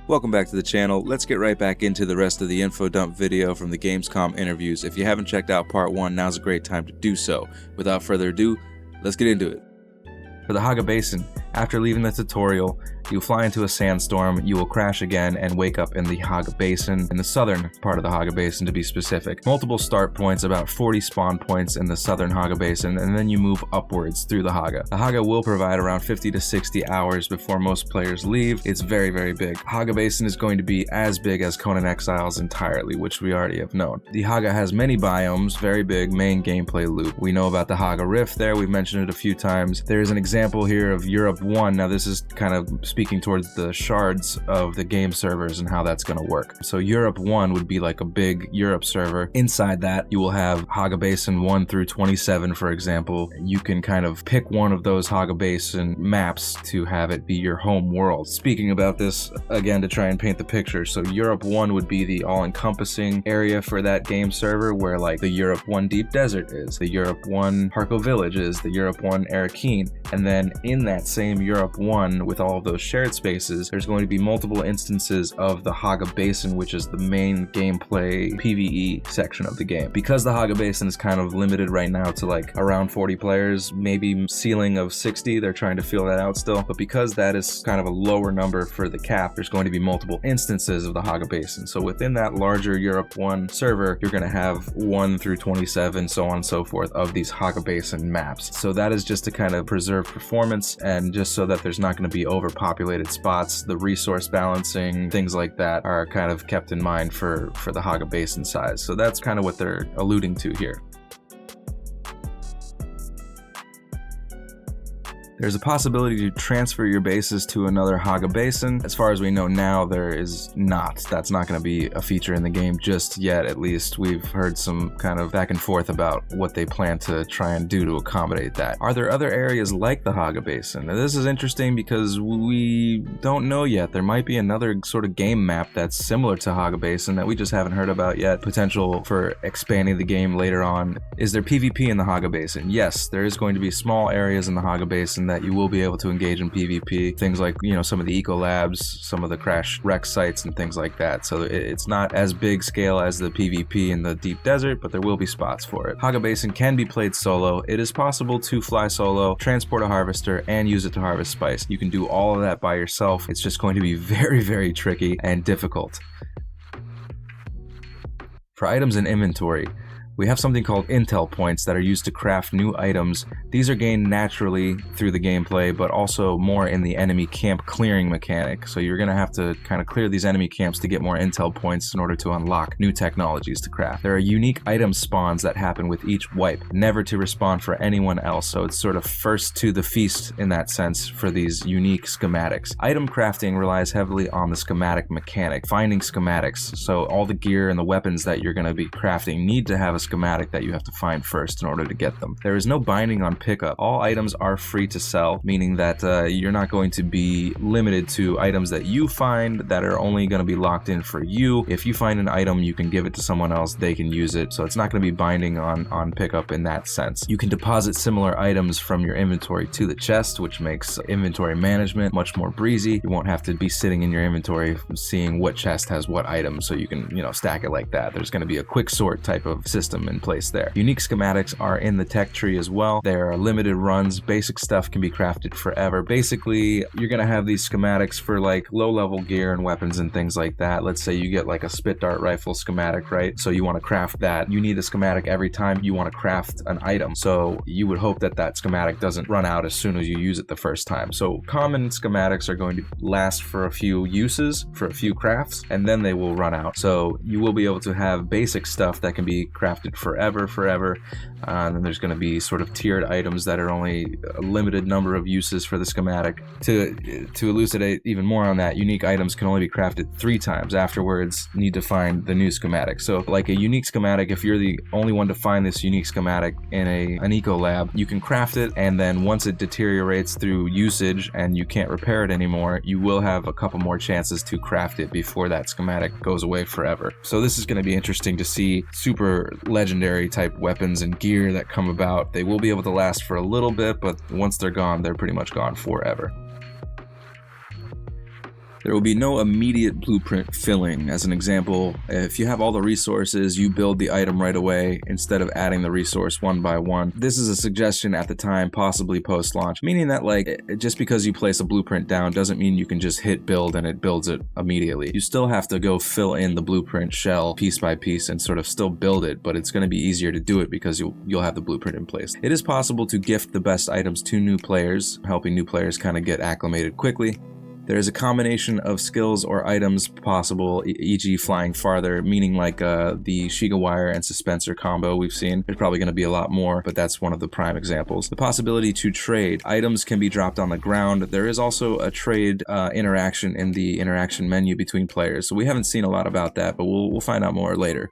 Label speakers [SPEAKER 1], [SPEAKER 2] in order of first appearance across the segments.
[SPEAKER 1] Welcome back to the channel. Let's get right back into the rest of the info dump video from the Gamescom interviews. If you haven't checked out part 1, now's a great time to do so. Without further ado, let's get into it. For the Hagga Basin, after leaving the tutorial, you fly into a sandstorm, you will crash again and wake up in the Hagga Basin, in the southern part of the Hagga Basin to be specific. Multiple start points, about 40 spawn points in the southern Hagga Basin, and then you move upwards through the Hagga. The Hagga will provide around 50 to 60 hours before most players leave. It's very, very big. Hagga Basin is going to be as big as Conan Exiles entirely, which we already have known. The Hagga has many biomes, very big, main gameplay loop. We know about the Hagga Rift there, we've mentioned it a few times. There's an example here of Europe 1. Now this is kind of speaking towards the shards of the game servers and how that's going to work. So Europe 1 would be like a big Europe server. Inside that, you will have Hagga Basin 1 through 27, for example. You can kind of pick one of those Hagga Basin maps to have it be your home world. Speaking about this, again, to try and paint the picture, so Europe 1 would be the all-encompassing area for that game server, where like the Europe 1 Deep Desert is, the Europe 1 Harco Village is, the Europe 1 Arakeen, and then in that same Europe 1 with all of those shared spaces, there's going to be multiple instances of the Hagga Basin, which is the main gameplay PvE section of the game. Because the Hagga Basin is kind of limited right now to like around 40 players, maybe ceiling of 60, they're trying to feel that out still, but because that is kind of a lower number for the cap, there's going to be multiple instances of the Hagga Basin. So within that larger Europe 1 server, you're going to have 1 through 27, so on and so forth, of these Hagga Basin maps. So that is just to kind of preserve performance and just so that there's not going to be overpopulated spots. The resource balancing, things like that are kind of kept in mind for the Hagga Basin size. So that's kind of what they're alluding to here. There's a possibility to transfer your bases to another Hagga Basin. As far as we know now, there is not. That's not going to be a feature in the game just yet, at least. We've heard some kind of back and forth about what they plan to try and do to accommodate that. Are there other areas like the Hagga Basin? Now, this is interesting because we don't know yet. There might be another sort of game map that's similar to Hagga Basin that we just haven't heard about yet. Potential for expanding the game later on. Is there PvP in the Hagga Basin? Yes, there is going to be small areas in the Hagga Basin that you will be able to engage in PvP. Things like, you know, some of the eco labs, some of the crash wreck sites and things like that. So it's not as big scale as the PvP in the deep desert, but there will be spots for it. Hagga Basin can be played solo. It is possible to fly solo, transport a harvester, and use it to harvest spice. You can do all of that by yourself. It's just going to be very, very tricky and difficult. For items in inventory, we have something called intel points that are used to craft new items. These are gained naturally through the gameplay, but also more in the enemy camp clearing mechanic. So you're going to have to kind of clear these enemy camps to get more intel points in order to unlock new technologies to craft. There are unique item spawns that happen with each wipe, never to respawn for anyone else. So it's sort of first to the feast in that sense for these unique schematics. Item crafting relies heavily on the schematic mechanic, finding schematics. So all the gear and the weapons that you're going to be crafting need to have a schematic that you have to find first in order to get them. There is no binding on pickup. All items are free to sell, meaning that you're not going to be limited to items that you find that are only going to be locked in for you. If you find an item, you can give it to someone else, they can use it. So it's not going to be binding on pickup in that sense. You can deposit similar items from your inventory to the chest, which makes inventory management much more breezy. You won't have to be sitting in your inventory seeing what chest has what item, so you can, you know, stack it like that. There's going to be a quick sort type of system in place there. Unique schematics are in the tech tree as well. There are limited runs. Basic stuff can be crafted forever. Basically, you're going to have these schematics for like low-level gear and weapons and things like that. Let's say you get like a spit dart rifle schematic, right? So you want to craft that. You need a schematic every time you want to craft an item. So you would hope that that schematic doesn't run out as soon as you use it the first time. So common schematics are going to last for a few uses, for a few crafts, and then they will run out. So you will be able to have basic stuff that can be crafted forever. And then there's going to be sort of tiered items that are only a limited number of uses for the schematic. To elucidate even more on that, unique items can only be crafted 3 times. Afterwards, need to find the new schematic. So like a unique schematic, if you're the only one to find this unique schematic in an eco lab, you can craft it, and then once it deteriorates through usage and you can't repair it anymore, you will have a couple more chances to craft it before that schematic goes away forever. So this is going to be interesting to see. Super legendary type weapons and gear that come about. They will be able to last for a little bit, but once they're gone, they're pretty much gone forever. There will be no immediate blueprint filling. As an example, if you have all the resources, you build the item right away instead of adding the resource one by one. This is a suggestion at the time, possibly post-launch, meaning that like just because you place a blueprint down doesn't mean you can just hit build and it builds it immediately. You still have to go fill in the blueprint shell piece by piece and sort of still build it, but it's going to be easier to do it because you'll have the blueprint in place. It is possible to gift the best items to new players, helping new players kind of get acclimated quickly. There is a combination of skills or items possible, e.g. flying farther, meaning like the Shiga Wire and Suspensor combo we've seen. There's probably going to be a lot more, but that's one of the prime examples. The possibility to trade. Items can be dropped on the ground. There is also a trade interaction in the interaction menu between players, so we haven't seen a lot about that, but we'll find out more later.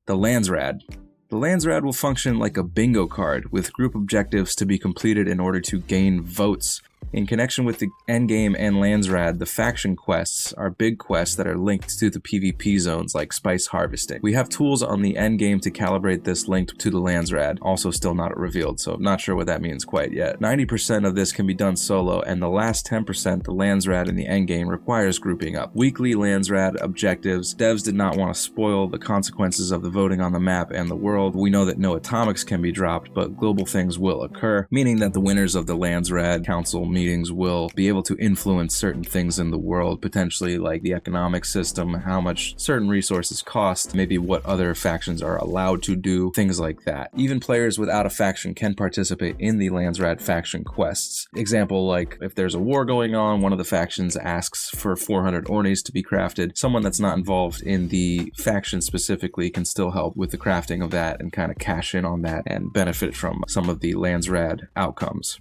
[SPEAKER 1] The Lansraad. The Lansraad will function like a bingo card, with group objectives to be completed in order to gain votes. In connection with the endgame and Lansraad, the faction quests are big quests that are linked to the PvP zones like spice harvesting. We have tools on the endgame to calibrate this linked to the Lansraad, also still not revealed, so I'm not sure what that means quite yet. 90% of this can be done solo, and the last 10%, the Lansraad in the endgame, requires grouping up. Weekly Lansraad objectives. Devs did not want to spoil the consequences of the voting on the map and the world. We know that no atomics can be dropped, but global things will occur, meaning that the winners of the Lansraad Council meetings will be able to influence certain things in the world, potentially like the economic system, how much certain resources cost, maybe what other factions are allowed to do, things like that. Even players without a faction can participate in the Lansraad faction quests. Example, like if there's a war going on, one of the factions asks for 400 Ornis to be crafted. Someone that's not involved in the faction specifically can still help with the crafting of that and kind of cash in on that and benefit from some of the Lansraad outcomes.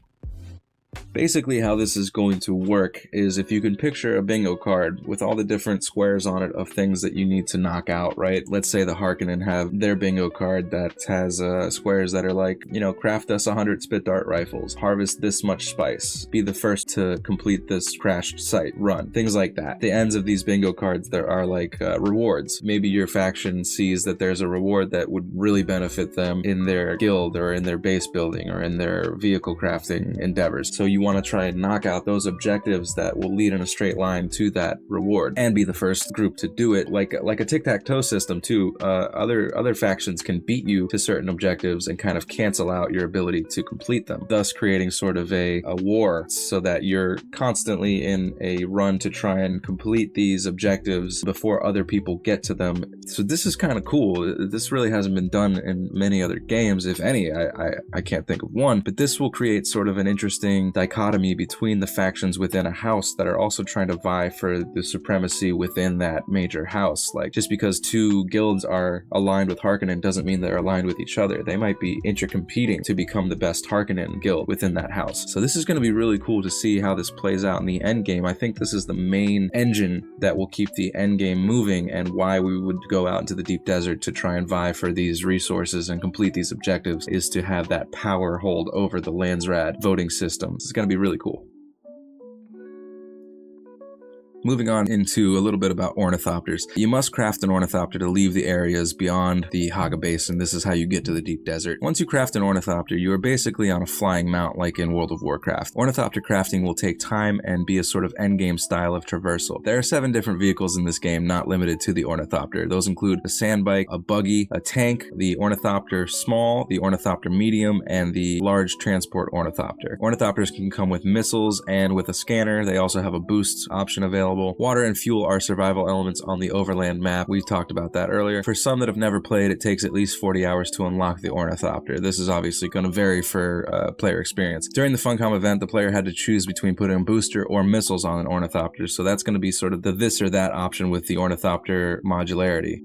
[SPEAKER 1] Basically how this is going to work is if you can picture a bingo card with all the different squares on it of things that you need to knock out, right? Let's say the Harkonnen have their bingo card that has squares that are like, you know, craft us 100 spit dart rifles, harvest this much spice, be the first to complete this crashed site, run, things like that. The ends of these bingo cards there are like rewards. Maybe your faction sees that there's a reward that would really benefit them in their guild or in their base building or in their vehicle crafting endeavors. So you want to try and knock out those objectives that will lead in a straight line to that reward and be the first group to do it. Like a tic-tac-toe system too, other factions can beat you to certain objectives and kind of cancel out your ability to complete them, thus creating sort of a war so that you're constantly in a run to try and complete these objectives before other people get to them. So this is kind of cool. This really hasn't been done in many other games, if any. I can't think of one, but this will create sort of an interesting dichotomy between the factions within a house that are also trying to vie for the supremacy within that major house. Like, just because two guilds are aligned with Harkonnen doesn't mean they're aligned with each other. They might be intercompeting to become the best Harkonnen guild within that house. So this is going to be really cool to see how this plays out in the end game. I think this is the main engine that will keep the end game moving and why we would go out into the deep desert to try and vie for these resources and complete these objectives, is to have that power hold over the Lansraad voting system. It's going to be really cool. Moving on into a little bit about ornithopters. You must craft an ornithopter to leave the areas beyond the Hagga Basin. This is how you get to the deep desert. Once you craft an ornithopter, you are basically on a flying mount like in World of Warcraft. Ornithopter crafting will take time and be a sort of endgame style of traversal. There are 7 different vehicles in this game, not limited to the ornithopter. Those include a sandbike, a buggy, a tank, the ornithopter small, the ornithopter medium, and the large transport ornithopter. Ornithopters can come with missiles and with a scanner. They also have a boost option available. Water and fuel are survival elements on the overland map. We talked about that earlier. For some that have never played, it takes at least 40 hours to unlock the ornithopter. This is obviously going to vary for player experience. During the Funcom event, the player had to choose between putting a booster or missiles on an ornithopter, so that's going to be sort of the this or that option with the ornithopter modularity.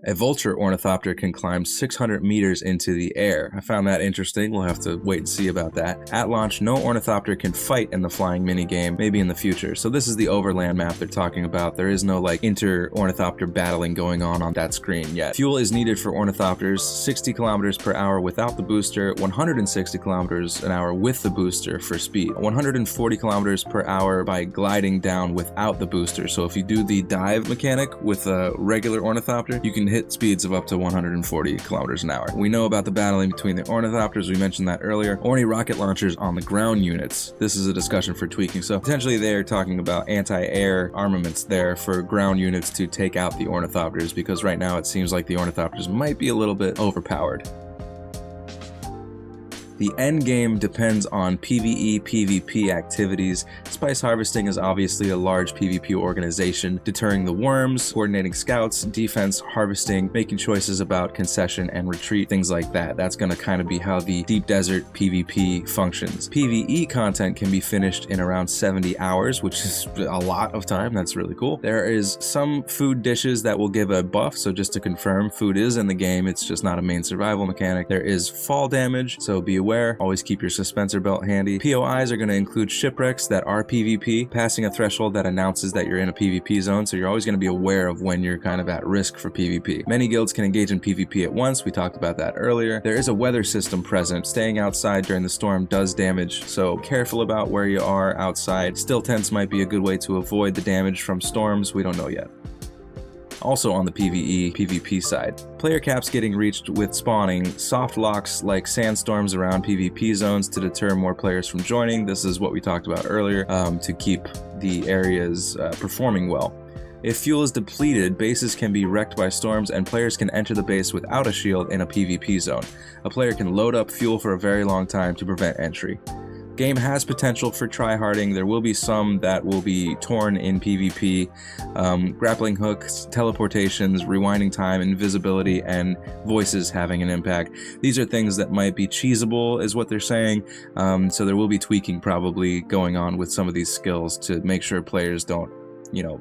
[SPEAKER 1] A vulture ornithopter can climb 600 meters into the air. I found that interesting. We'll have to wait and see about that. At launch, no ornithopter can fight in the flying minigame, maybe in the future. So this is the overland map they're talking about. There is no like inter-ornithopter battling going on that screen yet. Fuel is needed for ornithopters, 60 kilometers per hour without the booster, 160 kilometers an hour with the booster for speed, 140 kilometers per hour by gliding down without the booster. So if you do the dive mechanic with a regular ornithopter, you can hit speeds of up to 140 kilometers an hour. We know about the battling between the Ornithopters, we mentioned that earlier. Orny rocket launchers on the ground units. This is a discussion for tweaking, so potentially they're talking about anti-air armaments there for ground units to take out the Ornithopters, because right now it seems like the Ornithopters might be a little bit overpowered. The end game depends on PvE, PvP activities. Spice harvesting is obviously a large PvP organization, deterring the worms, coordinating scouts, defense, harvesting, making choices about concession and retreat, things like that. That's going to kind of be how the deep desert PvP functions. PvE content can be finished in around 70 hours, which is a lot of time. That's really cool. There is some food dishes that will give a buff, so just to confirm, food is in the game, it's just not a main survival mechanic. There is fall damage, so be aware. Always keep your suspensor belt handy. POIs are going to include shipwrecks that are PvP, passing a threshold that announces that you're in a PvP zone, so you're always going to be aware of when you're kind of at risk for PvP. Many guilds can engage in PvP at once, we talked about that earlier. There is a weather system present. Staying outside during the storm does damage, so careful about where you are outside. Still tents might be a good way to avoid the damage from storms, we don't know yet. Also on the PvE, PvP side, player caps getting reached with spawning soft locks like sandstorms around PvP zones to deter more players from joining. This is what we talked about earlier, to keep the areas performing well. If fuel is depleted, bases can be wrecked by storms and players can enter the base without a shield in a PvP zone. A player can load up fuel for a very long time to prevent entry. Game has potential for tryharding. There will be some that will be torn in PvP. Grappling hooks, teleportations, rewinding time, invisibility, and voices having an impact. These are things that might be cheesable, is what they're saying. So there will be tweaking probably going on with some of these skills to make sure players don't,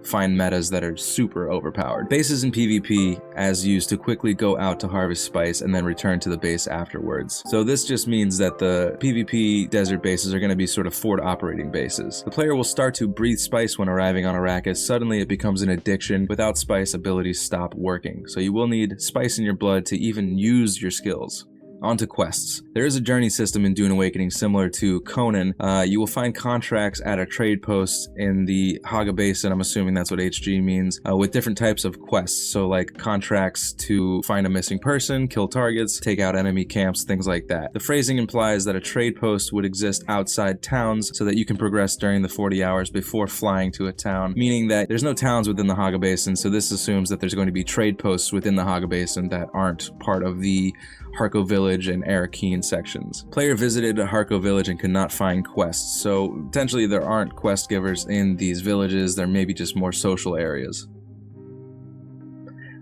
[SPEAKER 1] find metas that are super overpowered. Bases in PvP as used to quickly go out to harvest spice and then return to the base afterwards. So this just means that the PvP desert bases are going to be sort of forward operating bases. The player will start to breathe spice when arriving on Arrakis. Suddenly it becomes an addiction. Without spice, abilities stop working. So you will need spice in your blood to even use your skills. On to quests. There is a journey system in Dune Awakening similar to Conan. You will find contracts at a trade post in the Hagga Basin, I'm assuming that's what HG means, with different types of quests. So like contracts to find a missing person, kill targets, take out enemy camps, things like that. The phrasing implies that a trade post would exist outside towns so that you can progress during the 40 hours before flying to a town, meaning that there's no towns within the Hagga Basin, so this assumes that there's going to be trade posts within the Hagga Basin that aren't part of the Harko Village and Arakeen sections. Player visited a Harko Village and could not find quests, so potentially there aren't quest givers in these villages, there may be just more social areas.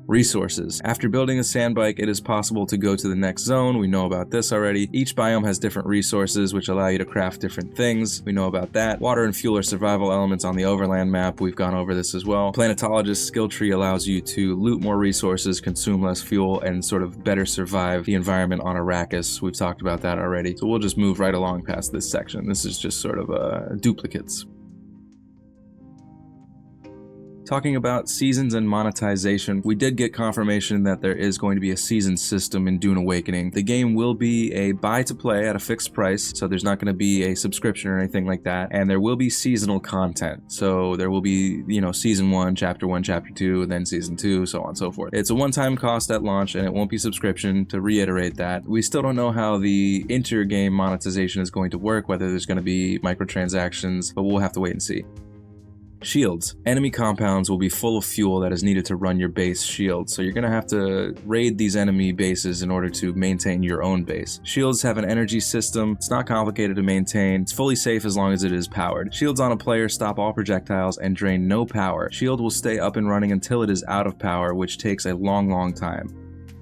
[SPEAKER 1] Resources. After building a sand bike, it is possible to go to the next zone. We know about this already. Each biome has different resources which allow you to craft different things. We know about that. Water and fuel are survival elements on the overland map. We've gone over this as well. Planetologist skill tree allows you to loot more resources, consume less fuel, and sort of better survive the environment on Arrakis. We've talked about that already. So we'll just move right along past this section. This is just sort of duplicates. Talking about seasons and monetization, we did get confirmation that there is going to be a season system in Dune Awakening. The game will be a buy to play at a fixed price, so there's not going to be a subscription or anything like that, and there will be seasonal content. So there will be, season 1, chapter 1, chapter 2, and then season 2, so on and so forth. It's a one-time cost at launch, and it won't be subscription, to reiterate that. We still don't know how the inter-game monetization is going to work, whether there's going to be microtransactions, but we'll have to wait and see. Shields. Enemy compounds will be full of fuel that is needed to run your base shield, so you're going to have to raid these enemy bases in order to maintain your own base. Shields have an energy system. It's not complicated to maintain. It's fully safe as long as it is powered. Shields on a player stop all projectiles and drain no power. Shield will stay up and running until it is out of power, which takes a long time.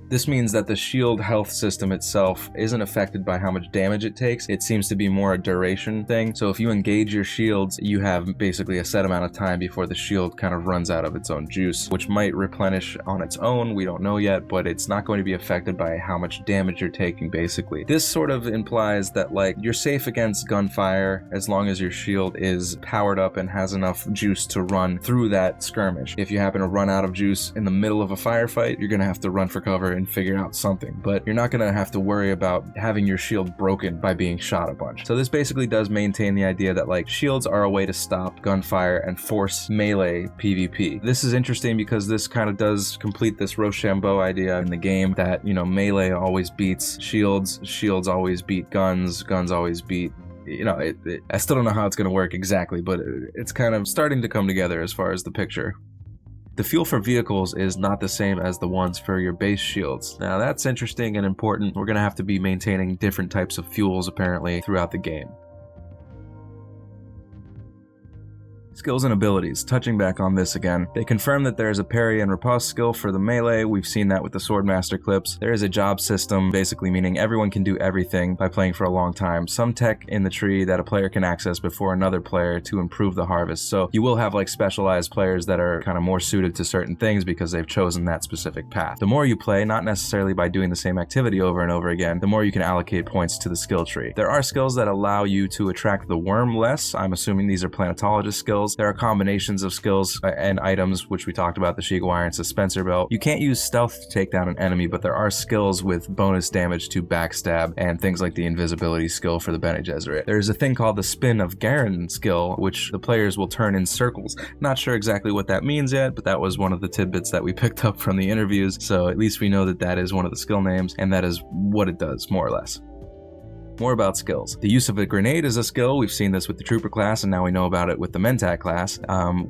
[SPEAKER 1] This means that the shield health system itself isn't affected by how much damage it takes. It seems to be more a duration thing. So if you engage your shields, you have basically a set amount of time before the shield kind of runs out of its own juice, which might replenish on its own. We don't know yet, but it's not going to be affected by how much damage you're taking, basically. This sort of implies that, you're safe against gunfire as long as your shield is powered up and has enough juice to run through that skirmish. If you happen to run out of juice in the middle of a firefight, you're going to have to run for cover and figure out something, but you're not going to have to worry about having your shield broken by being shot a bunch. So this basically does maintain the idea that like shields are a way to stop gunfire and force melee PvP. This is interesting because this kind of does complete this Rochambeau idea in the game that, you know, melee always beats shields, shields always beat guns, guns always beat, you know, I still don't know how it's going to work exactly, but it's kind of starting to come together as far as the picture. The fuel for vehicles is not the same as the ones for your base shields. Now that's interesting and important. We're going to have to be maintaining different types of fuels apparently throughout the game. Skills and abilities. Touching back on this again, they confirm that there is a parry and riposte skill for the melee. We've seen that with the Swordmaster clips. There is a job system, basically meaning everyone can do everything by playing for a long time. Some tech in the tree that a player can access before another player to improve the harvest. So you will have like specialized players that are kind of more suited to certain things because they've chosen that specific path. The more you play, not necessarily by doing the same activity over and over again, the more you can allocate points to the skill tree. There are skills that allow you to attract the worm less. I'm assuming these are planetologist skills. There are combinations of skills and items, which we talked about, the Hagga Wire and Suspensor Belt. You can't use stealth to take down an enemy, but there are skills with bonus damage to backstab and things like the invisibility skill for the Bene Gesserit. There's a thing called the Spin of Garen skill, which the players will turn in circles. Not sure exactly what that means yet, but that was one of the tidbits that we picked up from the interviews, so at least we know that that is one of the skill names, and that is what it does, more or less. More about skills. The use of a grenade is a skill. We've seen this with the Trooper class, and now we know about it with the Mentat class.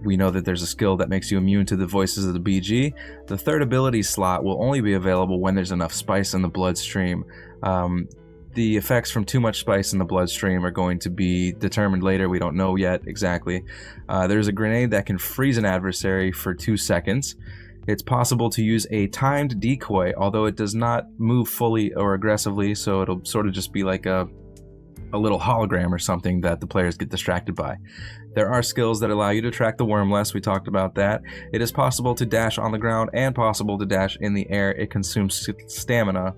[SPEAKER 1] We know that there's a skill that makes you immune to the voices of the BG. The third ability slot will only be available when there's enough spice in the bloodstream. The effects from too much spice in the bloodstream are going to be determined later. We don't know yet exactly. There's a grenade that can freeze an adversary for 2 seconds. It's possible to use a timed decoy, although it does not move fully or aggressively, so it'll sort of just be like a little hologram or something that the players get distracted by. There are skills that allow you to track the worm less. We talked about that. It is possible to dash on the ground and possible to dash in the air. It consumes stamina.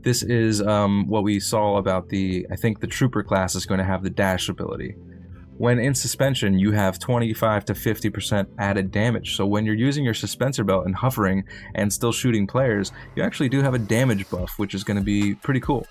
[SPEAKER 1] This is what we saw about I think the Trooper class is going to have the dash ability. When in suspension, you have 25 to 50% added damage. So when you're using your suspensor belt and hovering and still shooting players, you actually do have a damage buff, which is going to be pretty cool.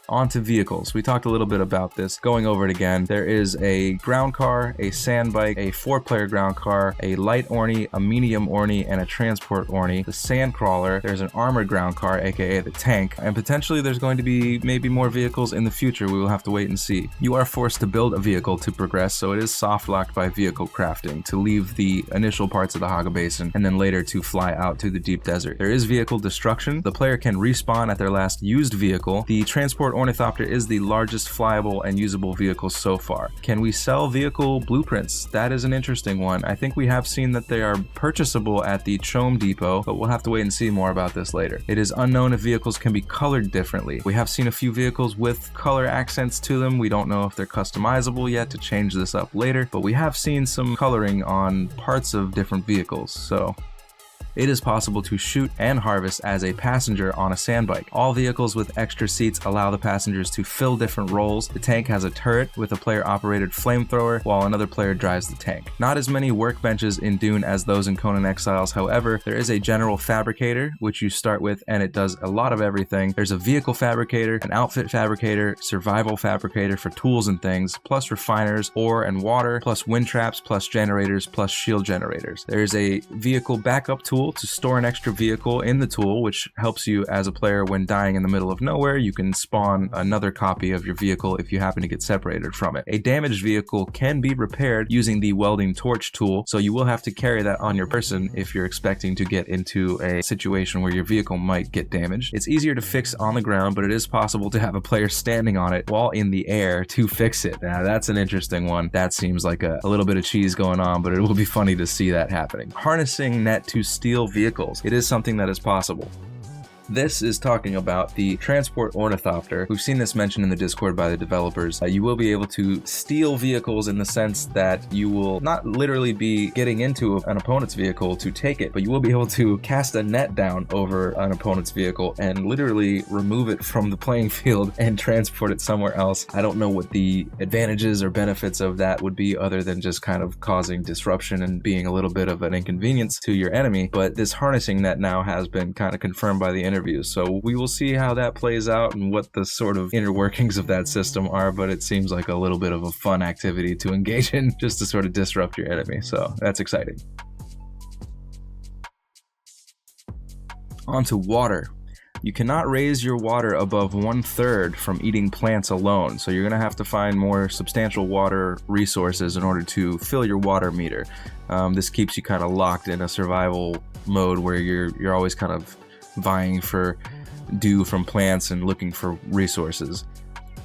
[SPEAKER 1] On to vehicles. We talked a little bit about this. Going over it again, there is a ground car, a sand bike, a 4-player ground car, a light Orny, a medium Orny, and a transport Orny. The sand crawler, there's an armored ground car, aka the tank, and potentially there's going to be maybe more vehicles in the future. We will have to wait and see. You are forced to build a vehicle to progress, so it is soft locked by vehicle crafting to leave the initial parts of the Hagga Basin and then later to fly out to the deep desert. There is vehicle destruction. The player can respawn at their last used vehicle. The transport Ornithopter is the largest flyable and usable vehicle so far. Can we sell vehicle blueprints? That is an interesting one. I think we have seen that they are purchasable at the Chome Depot, but we'll have to wait and see more about this later. It is unknown if vehicles can be colored differently. We have seen a few vehicles with color accents to them. We don't know if they're customizable yet to change this up later, but we have seen some coloring on parts of different vehicles, so it is possible to shoot and harvest as a passenger on a sand bike. All vehicles with extra seats allow the passengers to fill different roles. The tank has a turret with a player-operated flamethrower, while another player drives the tank. Not as many workbenches in Dune as those in Conan Exiles, however, there is a general fabricator, which you start with, and it does a lot of everything. There's a vehicle fabricator, an outfit fabricator, survival fabricator for tools and things, plus refiners, ore and water, plus wind traps, plus generators, plus shield generators. There's a vehicle backup tool to store an extra vehicle in the tool, which helps you as a player when dying in the middle of nowhere. You can spawn another copy of your vehicle if you happen to get separated from it. A damaged vehicle can be repaired using the welding torch tool, so you will have to carry that on your person if you're expecting to get into a situation where your vehicle might get damaged. It's easier to fix on the ground, but it is possible to have a player standing on it while in the air to fix it. Now that's an interesting one. That seems like a little bit of cheese going on, but it will be funny to see that happening. Harnessing net to steal vehicles. It is something that is possible. This is talking about the transport Ornithopter. We've seen this mentioned in the Discord by the developers. You will be able to steal vehicles in the sense that you will not literally be getting into an opponent's vehicle to take it, but you will be able to cast a net down over an opponent's vehicle and literally remove it from the playing field and transport it somewhere else. I don't know what the advantages or benefits of that would be other than just kind of causing disruption and being a little bit of an inconvenience to your enemy, but this harnessing net now has been kind of confirmed by the interviews, so we will see how that plays out and what the sort of inner workings of that system are, but it seems like a little bit of a fun activity to engage in just to sort of disrupt your enemy, so that's exciting. On to water. You cannot raise your water above 1/3 from eating plants alone, so you're going to have to find more substantial water resources in order to fill your water meter. This keeps you kind of locked in a survival mode where you're always kind of vying for dew from plants and looking for resources.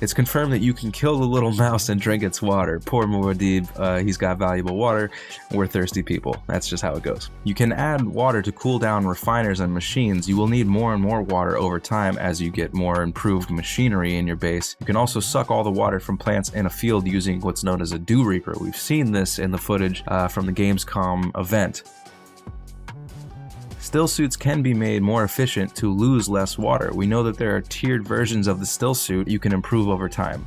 [SPEAKER 1] It's confirmed that you can kill the little mouse and drink its water. Poor Muad'Dib, he's got valuable water. We're thirsty people. That's just how it goes. You can add water to cool down refiners and machines. You will need more and more water over time as you get more improved machinery in your base. You can also suck all the water from plants in a field using what's known as a Dew Reaper. We've seen this in the footage from the Gamescom event. Still suits can be made more efficient to lose less water. We know that there are tiered versions of the still suit you can improve over time.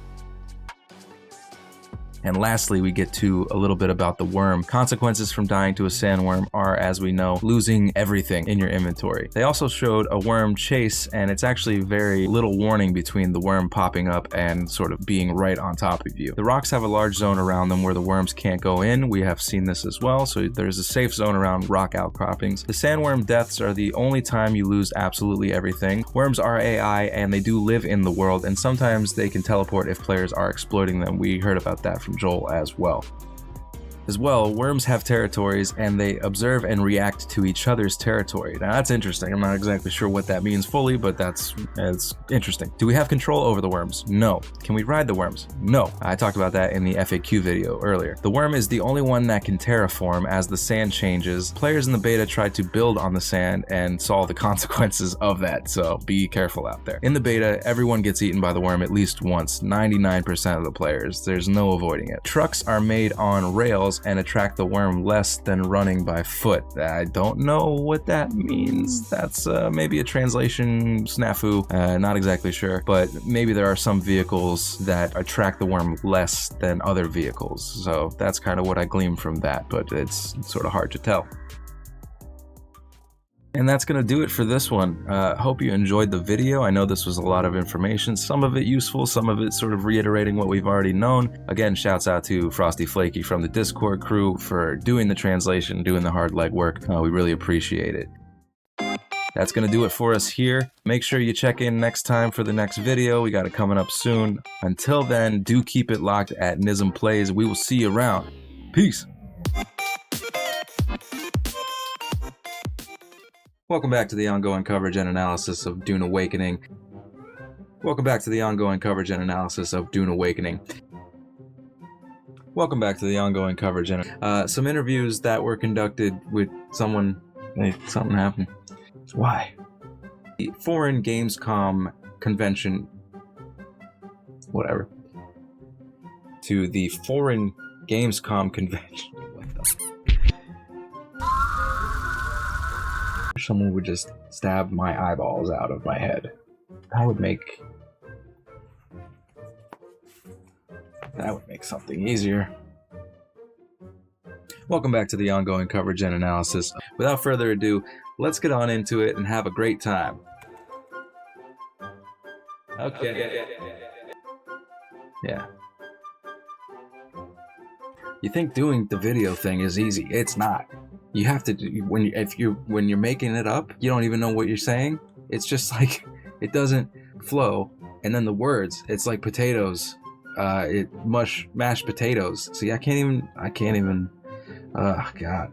[SPEAKER 1] And lastly, we get to a little bit about the worm. Consequences from dying to a sandworm are, as we know, losing everything in your inventory. They also showed a worm chase, and it's actually very little warning between the worm popping up and sort of being right on top of you. The rocks have a large zone around them where the worms can't go in. We have seen this as well, so there's a safe zone around rock outcroppings. The sandworm deaths are the only time you lose absolutely everything. Worms are AI, and they do live in the world, and sometimes they can teleport if players are exploiting them. We heard about that from Joel as well. Worms have territories and they observe and react to each other's territory. Now that's interesting. I'm not exactly sure what that means fully, but it's interesting. Do we have control over the worms? No. Can we ride the worms? No. I talked about that in the FAQ video earlier. The worm is the only one that can terraform as the sand changes. Players in the beta tried to build on the sand and saw the consequences of that, so be careful out there. In the beta, everyone gets eaten by the worm at least once, 99% of the players. There's no avoiding it. Trucks are made on rails and attract the worm less than running by foot. I don't know what that means. That's maybe a translation snafu, not exactly sure, but maybe there are some vehicles that attract the worm less than other vehicles. So that's kind of what I gleaned from that, but it's sort of hard to tell. And that's going to do it for this one. Hope you enjoyed the video. I know this was a lot of information, some of it useful, some of it sort of reiterating what we've already known. Again, shouts out to Frosty Flaky from the Discord crew for doing the translation, doing the hard legwork. We really appreciate it. That's going to do it for us here. Make sure you check in next time for the next video. We got it coming up soon. Until then, do keep it locked at Nism Plays. We will see you around. Peace. Welcome back to the ongoing coverage and analysis of Dune Awakening. Welcome back to the ongoing coverage and analysis of Dune Awakening. Welcome back to the ongoing coverage and some interviews that were conducted with someone. Hey, something happened. Why? The Foreign Gamescom Convention. Whatever. To the Foreign Gamescom Convention. Someone would just stab my eyeballs out of my head. That would make something easier. Welcome back to the ongoing coverage and analysis. Without further ado, let's get on into it and have a great time. Okay. Yeah. You think doing the video thing is easy? It's not. You have to do, when you're making it up, you don't even know what you're saying. It's just like it doesn't flow, and then the words, it's like potatoes, mashed potatoes. See, I can't even. Oh God.